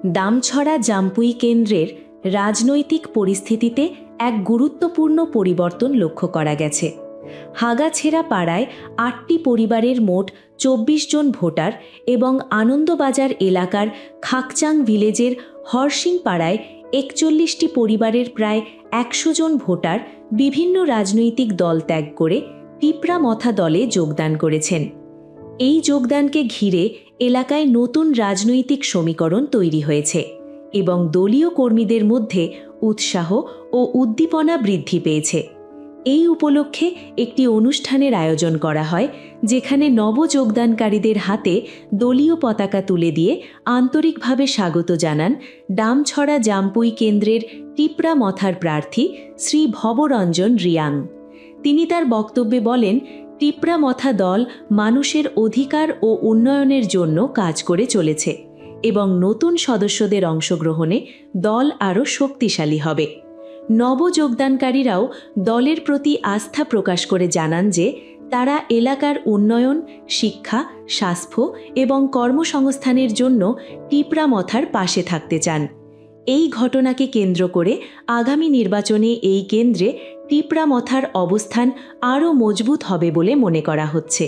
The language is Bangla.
দামছড়া জাম্পুই কেন্দ্রের রাজনৈতিক পরিস্থিতিতে এক গুরুত্বপূর্ণ পরিবর্তন লক্ষ্য করা গেছে। হাগাছেড়া পাড়ায় ৮টি পরিবারের মোট ২৪ জন ভোটার এবং আনন্দবাজার এলাকার খাকচাং ভিলেজের হরসিং পাড়ায় ৪১টি পরিবারের প্রায় ১০০ জন ভোটার বিভিন্ন রাজনৈতিক দল ত্যাগ করে টিপরামথা দলে যোগদান করেছেন। এই যোগদানকে ঘিরে এলাকায় নতুন রাজনৈতিক সমীকরণ তৈরি হয়েছে এবং দলীয় কর্মীদের মধ্যে উৎসাহ ও উদ্দীপনা বৃদ্ধি পেয়েছে। এই উপলক্ষে একটি অনুষ্ঠানের আয়োজন করা হয়, যেখানে নবযোগদানকারীদের হাতে দলীয় পতাকা তুলে দিয়ে আন্তরিকভাবে স্বাগত জানান দামছড়া জাম্পুই কেন্দ্রের টিপরামথার প্রার্থী শ্রী ভবরঞ্জন রিয়াং। তিনি তার বক্তব্যে বলেন, টিপরামথা দল মানুষের অধিকার ও উন্নয়নের জন্য কাজ করে চলেছে এবং নতুন সদস্যদের অংশগ্রহণে দল আরও শক্তিশালী হবে। নবযোগদানকারীরাও দলের প্রতি আস্থা প্রকাশ করে জানান যে তারা এলাকার উন্নয়ন, শিক্ষা, স্বাস্থ্য এবং কর্মসংস্থানের জন্য টিপরামথার পাশে থাকতে চান। এই ঘটনাকে কেন্দ্র করে আগামী নির্বাচনে এই কেন্দ্রে টিপরামথার অবস্থান আরও মজবুত হবে বলে মনে করা হচ্ছে।